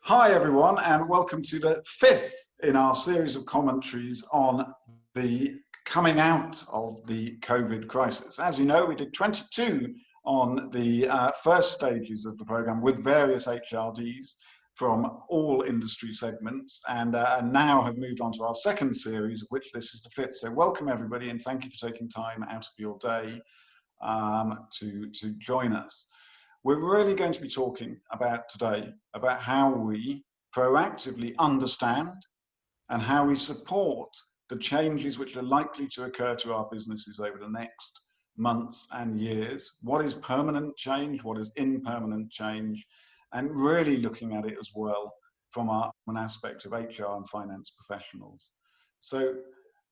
Hi everyone, and welcome to the fifth in our series of commentaries on the coming out of the COVID crisis. As you know, we did 22 on the first stages of the programme with various HRDs from all industry segments, and now have moved on to our second series, of which this is the fifth. So welcome everybody, and thank you for taking time out of your day to join us. We're really going to be talking today about how we proactively understand and how we support the changes which are likely to occur to our businesses over the next months and years. What is permanent change? What is impermanent change? And really looking at it as well from an aspect of HR and finance professionals. So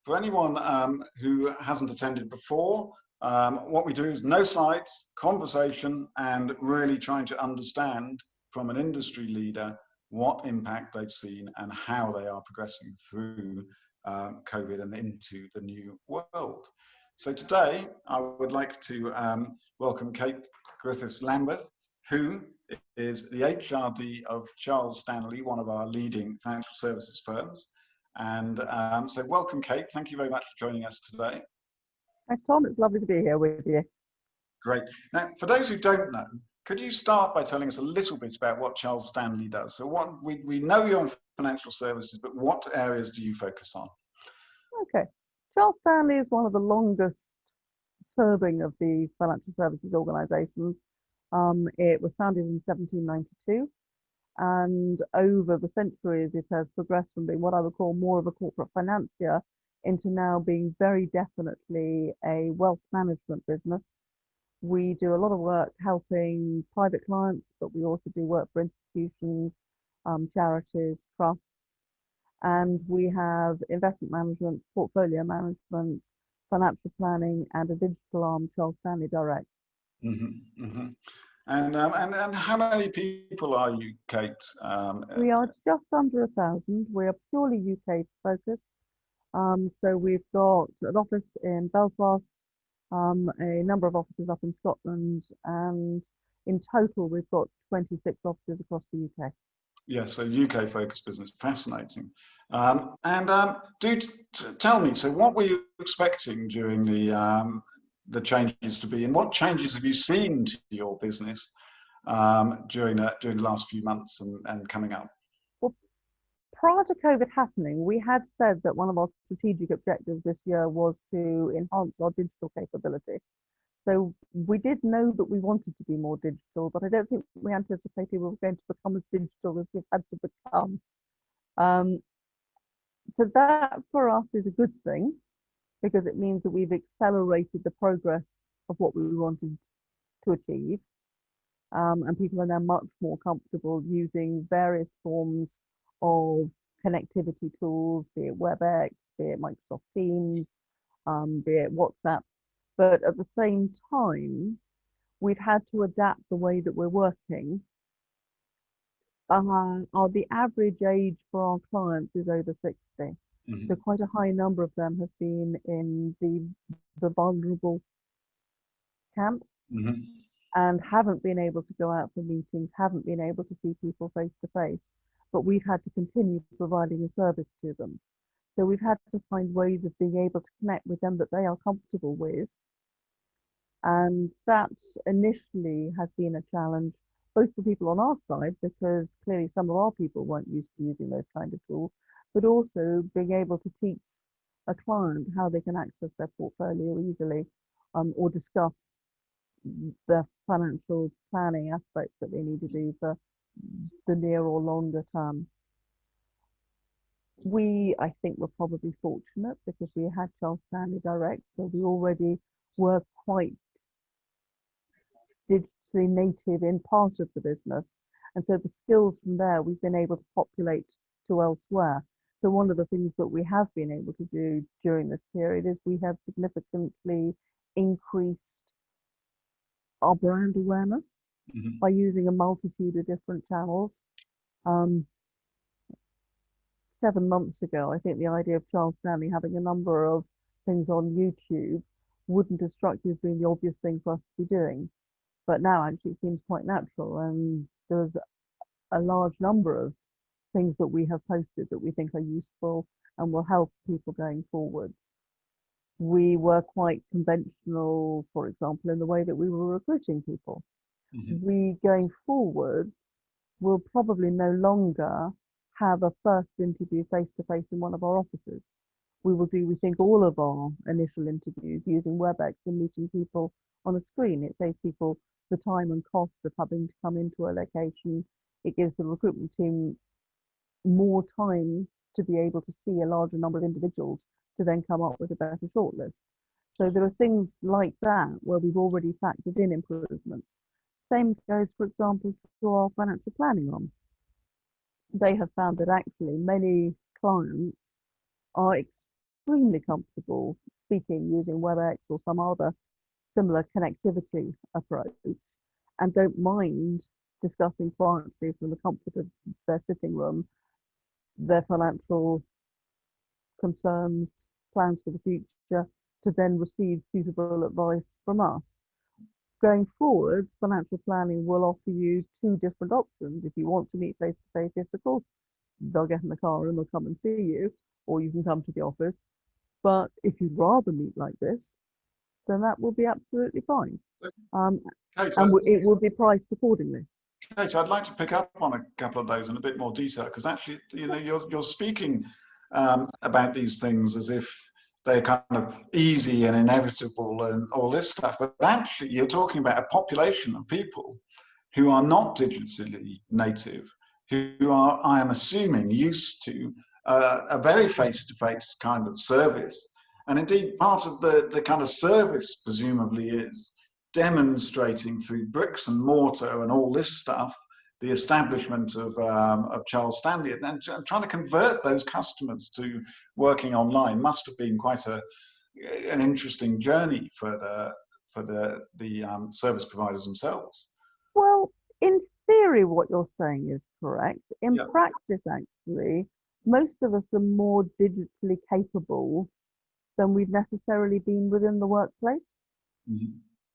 for anyone who hasn't attended before, what we do is no slides, conversation, and really trying to understand from an industry leader what impact they've seen and how they are progressing through COVID and into the new world. So today, I would like to welcome Kate Griffiths-Lambeth, who is the HRD of Charles Stanley, one of our leading financial services firms. And so welcome, Kate. Thank you very much for joining us today. Thanks, Tom. It's lovely to be here with you. Great. Now, for those who don't know, could you start by telling us a little bit about what Charles Stanley does? So what we know you're in financial services, but what areas do you focus on? Okay. Charles Stanley is one of the longest serving of the financial services organisations. It was founded in 1792, and over the centuries it has progressed from being what I would call more of a corporate financier into now being very definitely a wealth management business. We do a lot of work helping private clients, but we also do work for institutions, charities, trusts, and we have investment management, portfolio management, financial planning, and a digital arm, Charles Stanley Direct. Mm-hmm, mm-hmm. And how many people are you, Kate? We are just under 1,000. We are purely UK focused. So we've got an office in Belfast, a number of offices up in Scotland, and in total we've got 26 offices across the UK. Yeah, so UK focused business, fascinating. Do tell me, so what were you expecting during the changes to be, and what changes have you seen to your business during the last few months and coming up? Well, prior to COVID happening, we had said that one of our strategic objectives this year was to enhance our digital capability. So we did know that we wanted to be more digital, but I don't think we anticipated we were going to become as digital as we've had to become. So that for us is a good thing, because it means that we've accelerated the progress of what we wanted to achieve. And people are now much more comfortable using various forms of connectivity tools, be it WebEx, be it Microsoft Teams, be it WhatsApp. But at the same time, we've had to adapt the way that we're working. The average age for our clients is over 60. Mm-hmm. So quite a high number of them have been in the vulnerable camp. Mm-hmm. And haven't been able to go out for meetings, haven't been able to see people face to face, but we've had to continue providing a service to them. So we've had to find ways of being able to connect with them that they are comfortable with. And that initially has been a challenge, both for people on our side, because clearly some of our people weren't used to using those kind of tools, but also being able to teach a client how they can access their portfolio easily, or discuss the financial planning aspects that they need to do for the near or longer term. I think we're probably fortunate because we had Charles Stanley Direct, so we already were quite digitally native in part of the business. And so the skills from there, we've been able to populate to elsewhere. So one of the things that we have been able to do during this period is we have significantly increased our brand awareness. Mm-hmm. By using a multitude of different channels. 7 months ago, I think the idea of Charles Stanley having a number of things on YouTube wouldn't have struck you as being the obvious thing for us to be doing. But now actually it seems quite natural, and there's a large number of things that we have posted that we think are useful and will help people going forwards. We were quite conventional, for example, in the way that we were recruiting people. We, going forwards, will probably no longer have a first interview face-to-face in one of our offices. We will do, we think, all of our initial interviews using WebEx and meeting people on a screen. It saves people the time and cost of having to come into a location. It gives the recruitment team more time to be able to see a larger number of individuals to then come up with a better shortlist. So there are things like that where we've already factored in improvements. Same goes, for example, to our financial planning arm. They have found that actually many clients are extremely comfortable speaking using WebEx or some other similar connectivity approach and don't mind discussing quietly from the comfort of their sitting room their financial concerns, plans for the future, to then receive suitable advice from us. Going forward, financial planning will offer you two different options. If you want to meet face to face, yes, of course, they'll get in the car and they'll come and see you, or you can come to the office. But if you'd rather meet like this, then that will be absolutely fine. Kate, and it will be priced accordingly. Kate, I'd like to pick up on a couple of those in a bit more detail, because actually, you know, you're speaking about these things as if they're kind of easy and inevitable and all this stuff, but actually you're talking about a population of people who are not digitally native, who are, I am assuming, used to a very face-to-face kind of service. And indeed, part of the kind of service presumably is demonstrating through bricks and mortar and all this stuff, the establishment of Charles Stanley, and trying to convert those customers to working online must have been quite an interesting journey for the service providers themselves. Well, in theory, what you're saying is correct. In practice, actually, most of us are more digitally capable than we've necessarily been within the workplace.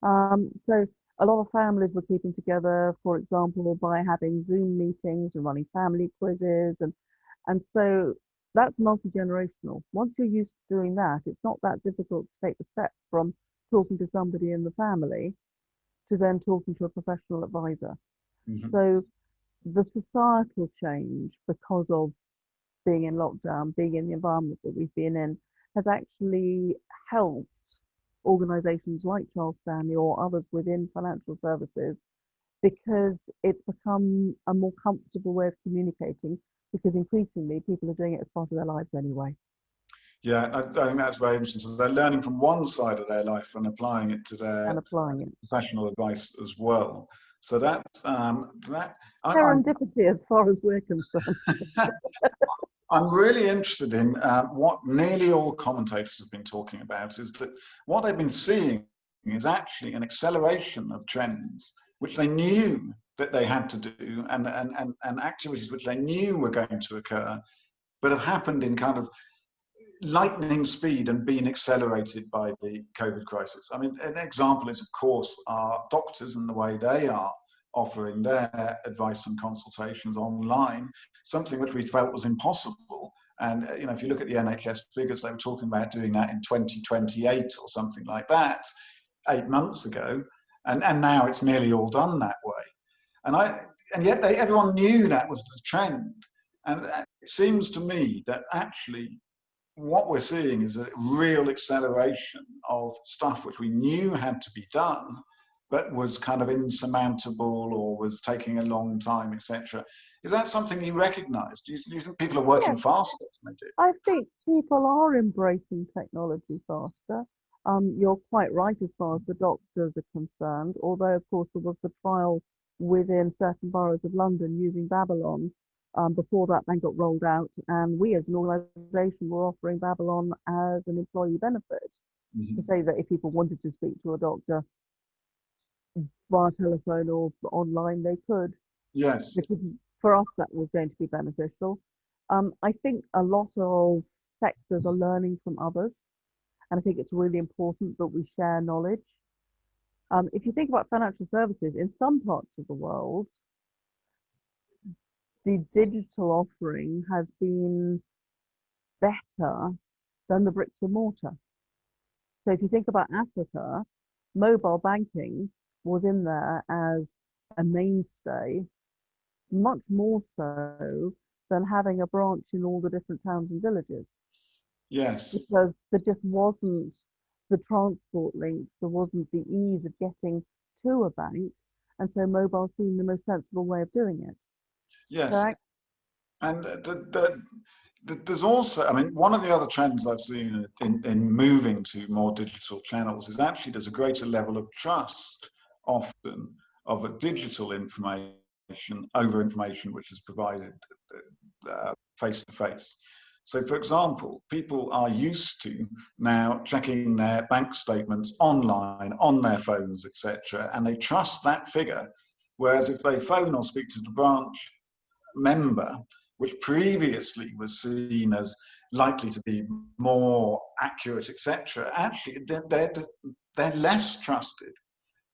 So a lot of families were keeping together, for example, by having Zoom meetings and running family quizzes. And so that's multi-generational. Once you're used to doing that, it's not that difficult to take the step from talking to somebody in the family to then talking to a professional advisor. So the societal change, because of being in lockdown, being in the environment that we've been in, has actually helped organizations like Charles Stanley or others within financial services, because it's become a more comfortable way of communicating, because increasingly people are doing it as part of their lives anyway. Yeah, I think that's very interesting. So they're learning from one side of their life and applying it to their professional advice as well. So that's serendipity as far as we're concerned. I'm really interested in what nearly all commentators have been talking about, is that what they've been seeing is actually an acceleration of trends which they knew that they had to do, and activities which they knew were going to occur, but have happened in kind of lightning speed and been accelerated by the COVID crisis. I mean, an example is, of course, our doctors and the way they are offering their advice and consultations online, something which we felt was impossible. And you know, if you look at the NHS figures, they were talking about doing that in 2028 or something like that 8 months ago, and now it's nearly all done that way. And yet everyone knew that was the trend. And it seems to me that actually what we're seeing is a real acceleration of stuff which we knew had to be done, but was kind of insurmountable or was taking a long time, etc. Is that something you recognise? Do you think people are working faster than they did? I think people are embracing technology faster. You're quite right as far as the doctors are concerned, although of course there was the trial within certain boroughs of London using Babylon. Before that then got rolled out, and we as an organisation were offering Babylon as an employee benefit, to say that if people wanted to speak to a doctor via telephone or online, they could. Yes. Because for us, that was going to be beneficial. I think a lot of sectors are learning from others, and I think it's really important that we share knowledge. If you think about financial services, in some parts of the world, the digital offering has been better than the bricks and mortar. So if you think about Africa, mobile banking was in there as a mainstay, much more so than having a branch in all the different towns and villages. Yes. Because there just wasn't the transport links, there wasn't the ease of getting to a bank, and so mobile seemed the most sensible way of doing it. Yes. So and there's also, I mean, one of the other trends I've seen in moving to more digital channels is actually there's a greater level of trust often of a digital information over information which is provided face to face. So, for example, people are used to now checking their bank statements online, on their phones, etc., and they trust that figure. Whereas if they phone or speak to the branch member, which previously was seen as likely to be more accurate, etc., actually they're less trusted,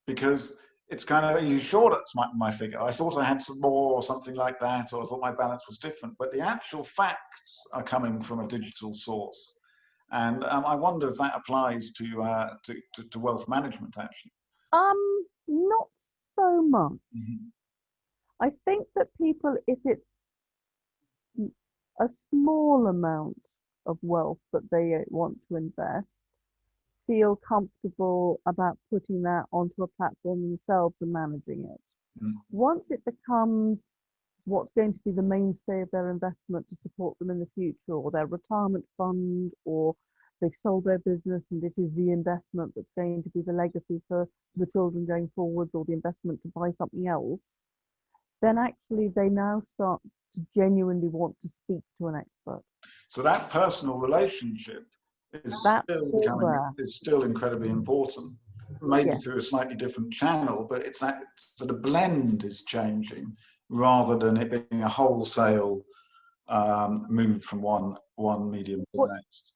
because it's kind of, are you sure that's my figure? I thought I had some more or something like that, or I thought my balance was different. But the actual facts are coming from a digital source. And I wonder if that applies to wealth management, actually. not so much. Mm-hmm. I think that people, if it's a small amount of wealth that they want to invest, feel comfortable about putting that onto a platform themselves and managing it. Mm-hmm. Once it becomes what's going to be the mainstay of their investment to support them in the future, or their retirement fund, or they've sold their business and it is the investment that's going to be the legacy for the children going forwards, or the investment to buy something else, then actually they now start to genuinely want to speak to an expert. So that personal relationship is still incredibly important, maybe through a slightly different channel, but it's that, so the blend is changing rather than it being a wholesale move from one medium to the next.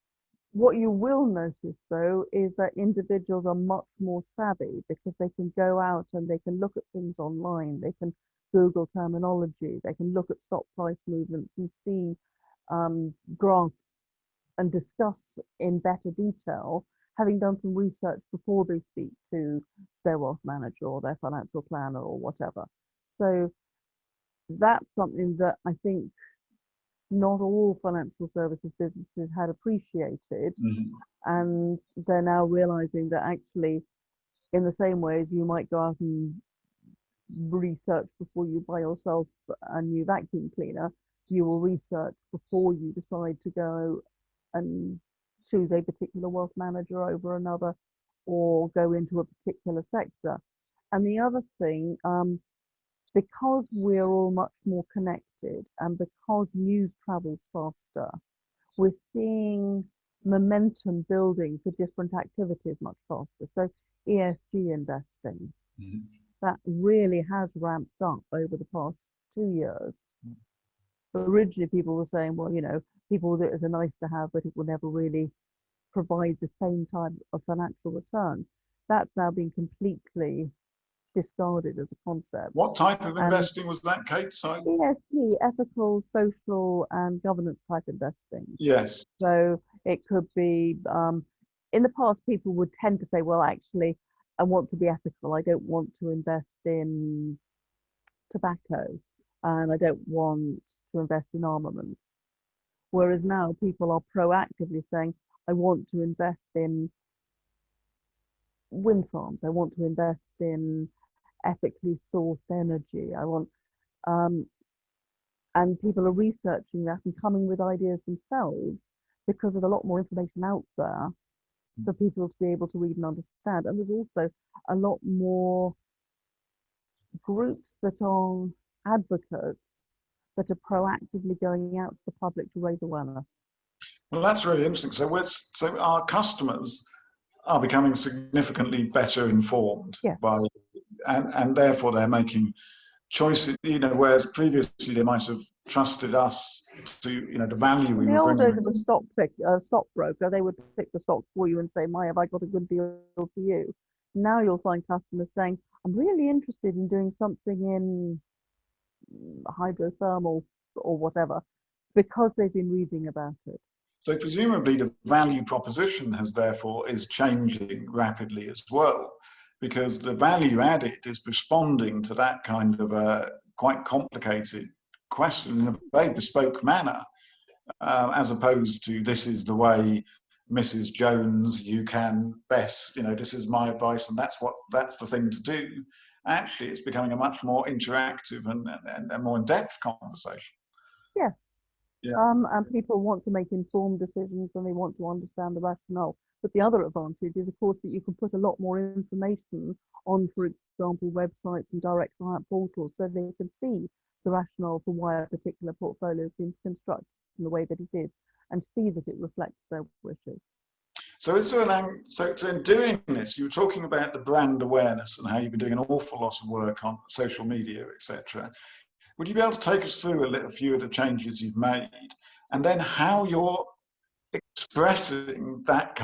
What you will notice, though, is that individuals are much more savvy, because they can go out and they can look at things online, they can Google terminology, they can look at stock price movements and see graphs and discuss in better detail, having done some research before they speak to their wealth manager or their financial planner or whatever. So that's something that I think not all financial services businesses had appreciated. Mm-hmm. And they're now realizing that actually, in the same way as you might go out and research before you buy yourself a new vacuum cleaner, you will research before you decide to go and choose a particular wealth manager over another, or go into a particular sector. And the other thing, because we're all much more connected and because news travels faster, we're seeing momentum building for different activities much faster. So ESG investing, mm-hmm. that really has ramped up over the past 2 years. But originally people were saying, well, you know, people do it as a nice to have, but it will never really provide the same type of financial return. That's now been completely discarded as a concept. What type of investing was that, Kate? Sorry. ESG, ethical, social, and governance type investing. Yes. So it could be, in the past, people would tend to say, well, actually, I want to be ethical. I don't want to invest in tobacco, and I don't want to invest in armaments. Whereas now people are proactively saying, I want to invest in wind farms. I want to invest in ethically sourced energy. I want, and people are researching that and coming with ideas themselves, because there's a lot more information out there for people to be able to read and understand. And there's also a lot more groups that are advocates that are proactively going out to the public to raise awareness. Well, that's really interesting. So our customers are becoming significantly better informed, yes. and therefore they're making choices, you know, whereas previously they might have trusted us to, you know, the value we were bringing. The old days of a stockbroker, they would pick the stocks for you and say, have I got a good deal for you? Now you'll find customers saying, I'm really interested in doing something in hydrothermal or whatever, because they've been reading about it. So presumably the value proposition is changing rapidly as well, because the value added is responding to that kind of a quite complicated question in a very bespoke manner, as opposed to this is the way, Mrs. Jones, you can best, this is my advice and that's the thing to do. Actually, it's becoming a much more interactive and more in-depth conversation. Yes. Yeah. And people want to make informed decisions and they want to understand the rationale. But the other advantage is, of course, that you can put a lot more information on, for example, websites and direct client portals, so they can see the rationale for why a particular portfolio has been constructed in the way that it is, and see that it reflects their wishes. So in doing this, you were talking about the brand awareness and how you've been doing an awful lot of work on social media, etc. Would you be able to take us through a few of the changes you've made, and then how you're expressing that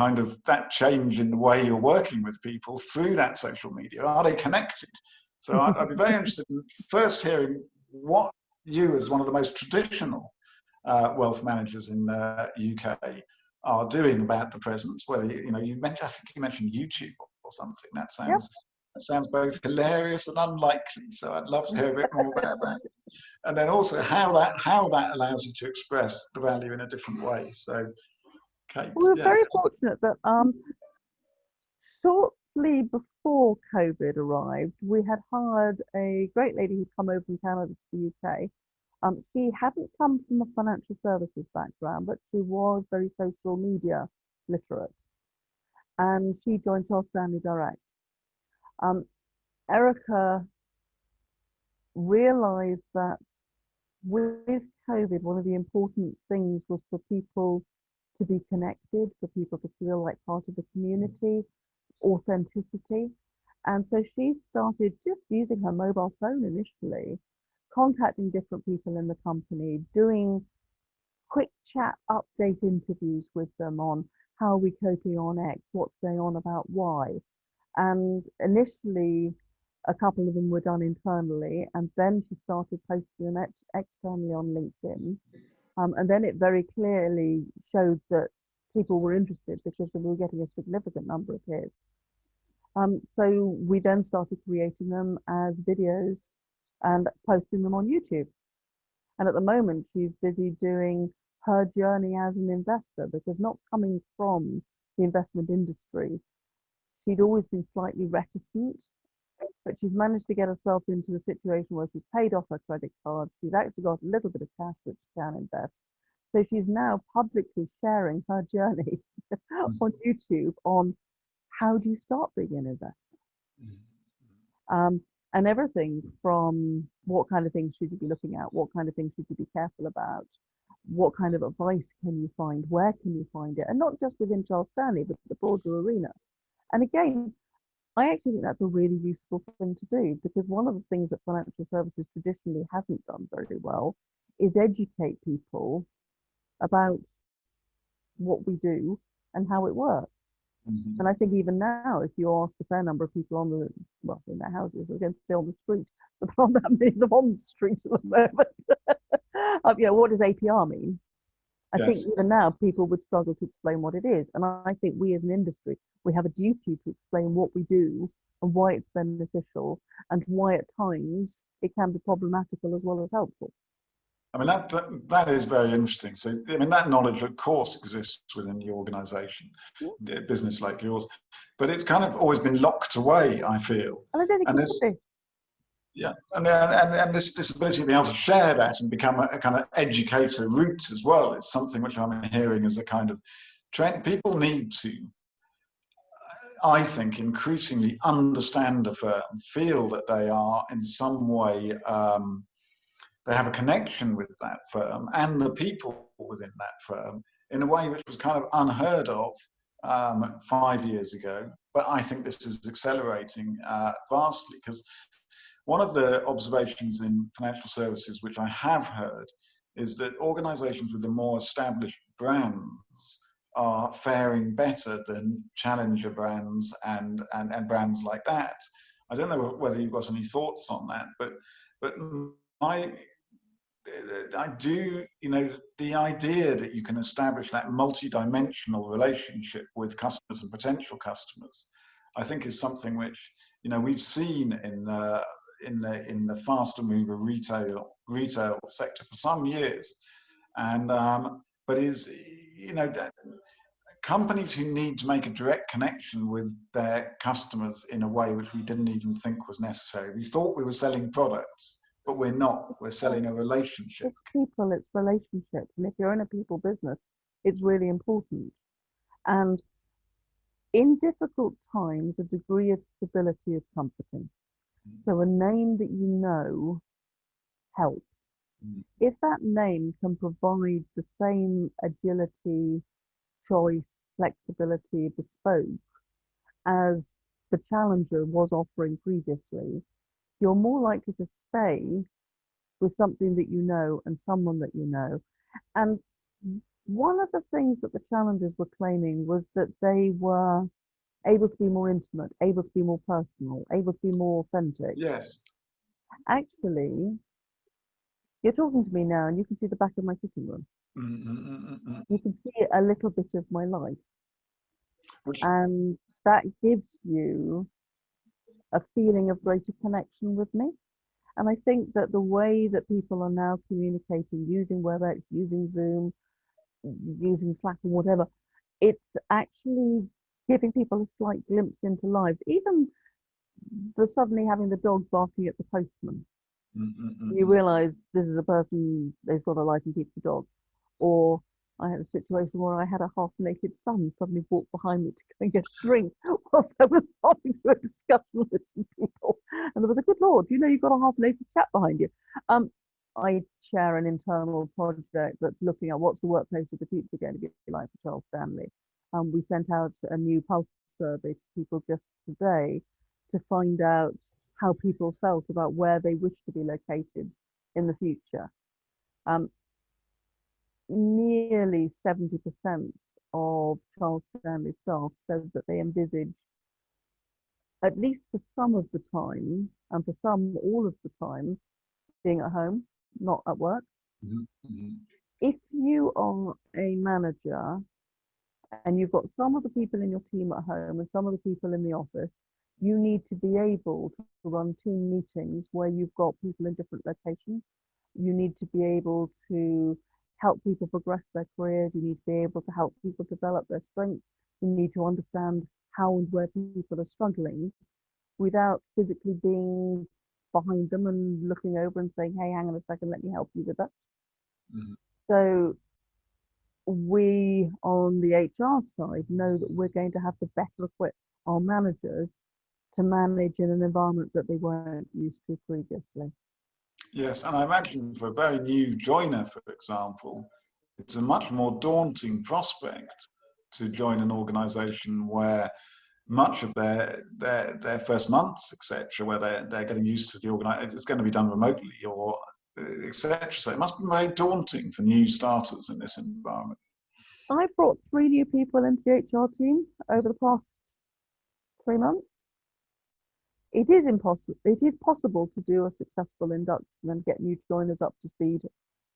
change in the way you're working with people through that social media? Are they connected? So I'd be very interested in first hearing what you, as one of the most traditional wealth managers in the UK, are doing about the present. Whether you mentioned, I think you mentioned YouTube or something. That sounds both hilarious and unlikely. So I'd love to hear a bit more about that. And then also how that allows you to express the value in a different way. So, Kate, we're very fortunate that shortly before COVID arrived, we had hired a great lady who'd come over from Canada to the UK. She hadn't come from a financial services background, but she was very social media literate. And she joined Charles Stanley Direct. Erica realized that with COVID, one of the important things was for people to be connected, for people to feel like part of the community, authenticity. And so she started just using her mobile phone initially, contacting different people in the company, doing quick chat update interviews with them on how are we coping on X, what's going on about Y. And initially, a couple of them were done internally, and then she started posting them externally on LinkedIn. And then it very clearly showed that people were interested because they were getting a significant number of hits. So we then started creating them as videos and posting them on YouTube. And at the moment, she's busy doing her journey as an investor, because not coming from the investment industry, she'd always been slightly reticent, but she's managed to get herself into a situation where she's paid off her credit card. She's actually got a little bit of cash that she can invest. So she's now publicly sharing her journey on YouTube on how do you start being an investor? And everything from what kind of things should you be looking at, what kind of things should you be careful about, what kind of advice can you find, where can you find it, and not just within Charles Stanley, but the broader arena. And again, I actually think that's a really useful thing to do, because one of the things that financial services traditionally hasn't done very well is educate people about what we do and how it works. Mm-hmm. And I think even now, if you ask a fair number of people in their houses, we're going to stay on the street, but there aren't that many of them on the street at the moment. What does APR mean? I think even now people would struggle to explain what it is. And I think we as an industry, we have a duty to explain what we do and why it's beneficial and why at times it can be problematical as well as helpful. I mean, that is very interesting. So, I mean, that knowledge, of course, exists within the organisation, a business like yours, but it's kind of always been locked away, I feel. And I don't think it should be. Yeah, and this ability to be able to share that and become a kind of educator route as well is something which I'm hearing as a kind of trend. People need to, I think, increasingly understand a firm, feel that they are in some way, they have a connection with that firm and the people within that firm in a way which was kind of unheard of 5 years ago. But I think this is accelerating vastly, because one of the observations in financial services which I have heard is that organizations with the more established brands are faring better than challenger brands and brands like that. I don't know whether you've got any thoughts on that, but I do, you know, the idea that you can establish that multi-dimensional relationship with customers and potential customers, I think is something which, you know, we've seen in the faster mover retail sector for some years, and but is, you know, that companies who need to make a direct connection with their customers in a way which we didn't even think was necessary. We thought we were selling products, but we're not. We're selling a relationship. It's people, it's relationships. And if you're in a people business, it's really important. And in difficult times, a degree of stability is comforting. So a name that you know helps. If that name can provide the same agility, choice, flexibility, bespoke as the challenger was offering previously, you're more likely to stay with something that you know and someone that you know. And one of the things that the challengers were claiming was that they were able to be more intimate, able to be more personal, able to be more authentic. Yes. Actually, you're talking to me now and you can see the back of my sitting room. You can see a little bit of my life. And that gives you a feeling of greater connection with me. And I think that the way that people are now communicating, using WebEx, using Zoom, using Slack or whatever, it's actually giving people a slight glimpse into lives. Even the suddenly having the dog barking at the postman. You realize this is a person, they've got a life and keeps the dog. Or I had a situation where I had a half-naked son suddenly walk behind me to go and get a drink whilst I was having a discussion with some people. And there was a good Lord, you know, you've got a half-naked chap behind you. I chair an internal project that's looking at what's the workplace of the future going to be like for Charles Stanley. We sent out a new pulse survey to people just today to find out how people felt about where they wish to be located in the future. Nearly 70% of Charles Stanley staff said that they envisage, at least for some of the time, and for some all of the time, being at home, not at work. If you are a manager and you've got some of the people in your team at home and some of the people in the office, you need to be able to run team meetings where you've got people in different locations. You need to be able to help people progress their careers. You need to be able to help people develop their strengths. You need to understand how and where people are struggling without physically being behind them and looking over and saying, hey, hang on a second, let me help you with that. So we on the HR side know that we're going to have to better equip our managers to manage in an environment that they weren't used to previously. Yes, and I imagine for a very new joiner, for example, it's a much more daunting prospect to join an organisation where much of their first months, etc., where they're getting used to the organisation, it's going to be done remotely or etc. So it must be very daunting for new starters in this environment. I brought 3 new people into the HR team over the past 3 months. It is possible to do a successful induction and get new joiners up to speed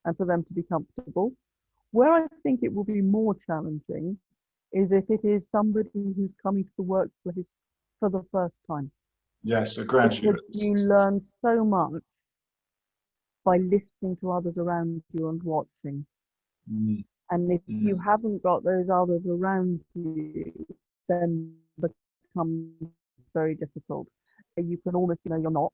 and for them to be comfortable. Where I think it will be more challenging is if it is somebody who's coming to the workplace for the first time. Yes, a graduate. Because you learn so much by listening to others around you and watching. And if you haven't got those others around you, then it becomes very difficult. You can almost, you know, you're not,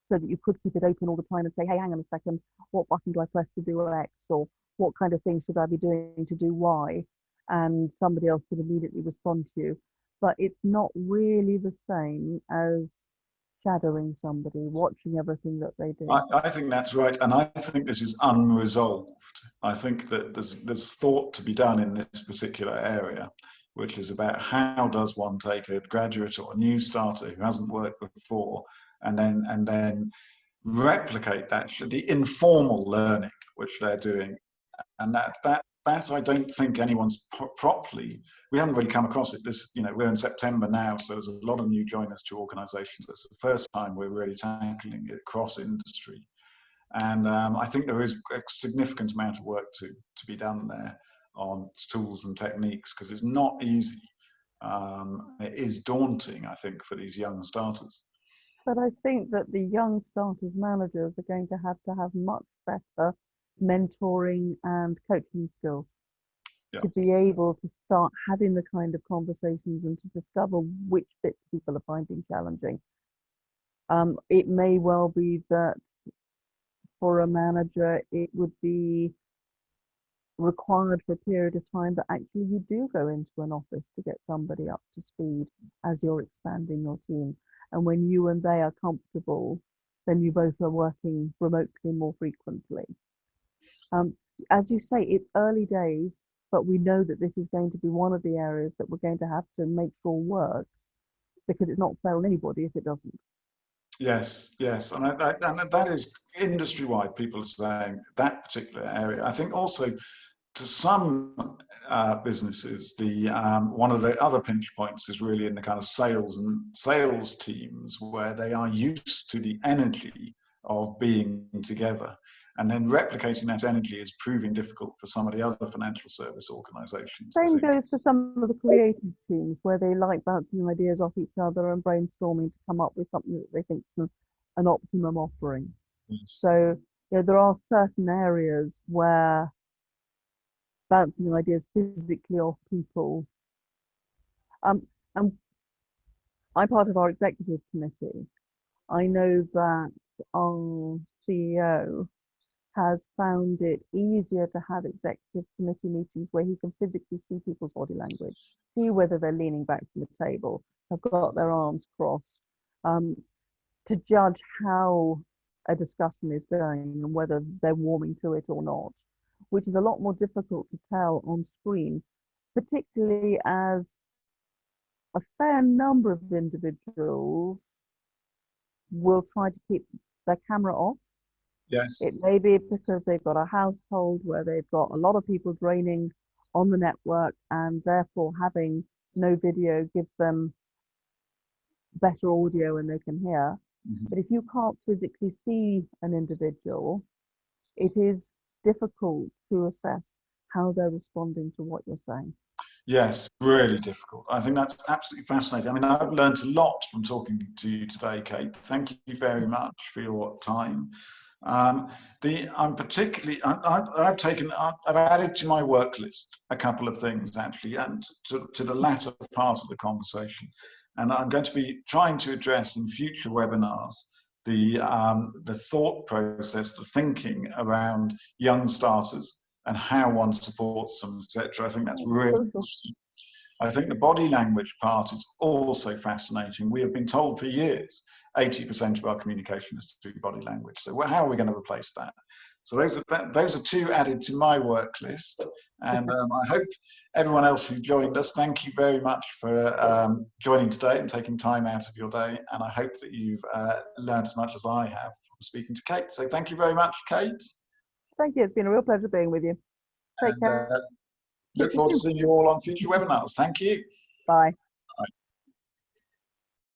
so that you could keep it open all the time and say, hey, hang on a second, what button do I press to do X, or what kind of things should I be doing to do Y? And somebody else could immediately respond to you. But it's not really the same as shadowing somebody, watching everything that they do. I think that's right, and I think this is unresolved. I think that there's thought to be done in this particular area, which is about how does one take a graduate or a new starter who hasn't worked before and then replicate the informal learning which they're doing. And that I don't think anyone's properly, we haven't really come across it. We're in September now, so there's a lot of new joiners to organisations. It's the first time we're really tackling it cross industry. And I think there is a significant amount of work to be done there on tools and techniques, because it's not easy. It is daunting, I think, for these young starters. But I think that the young starters managers are going to have much better mentoring and coaching skills to be able to start having the kind of conversations and to discover which bits people are finding challenging. It may well be that for a manager, it would be required for a period of time that actually you do go into an office to get somebody up to speed as you're expanding your team. And when you and they are comfortable, then you both are working remotely more frequently. As you say, it's early days, but we know that this is going to be one of the areas that we're going to have to make sure works, because it's not fair on anybody if it doesn't. Yes, yes, and that is industry-wide. People are saying that particular area. I think also to some businesses, the one of the other pinch points is really in the kind of sales teams, where they are used to the energy of being together, and then replicating that energy is proving difficult for some of the other financial service organisations. Same goes for some of the creative teams, where they like bouncing ideas off each other and brainstorming to come up with something that they think is an optimum offering. Yes. So there are certain areas where bouncing ideas physically off people. And I'm part of our executive committee. I know that our CEO has found it easier to have executive committee meetings where he can physically see people's body language, see whether they're leaning back from the table, have got their arms crossed, to judge how a discussion is going and whether they're warming to it or not, which is a lot more difficult to tell on screen, particularly as a fair number of individuals will try to keep their camera off. Yes. It may be because they've got a household where they've got a lot of people draining on the network, and therefore having no video gives them better audio and they can hear. Mm-hmm. But if you can't physically see an individual, it is difficult to assess how they're responding to what you're saying. Yes, really difficult. I think that's absolutely fascinating. I mean, I've learned a lot from talking to you today, Kate. Thank you very much for your time. I've added to my work list a couple of things, actually, and to the latter part of the conversation. And I'm going to be trying to address in future webinars the thought process, the thinking around young starters and how one supports them, etc. I think that's really interesting. I think the body language part is also fascinating. We have been told for years 80% of our communication is through body language. So how are we going to replace that? So those are two added to my work list. And I hope everyone else who joined us, thank you very much for joining today and taking time out of your day. And I hope that you've learned as much as I have from speaking to Kate. So thank you very much, Kate. Thank you. It's been a real pleasure being with you. Take care. Look forward to seeing you all on future webinars. Thank you. Bye.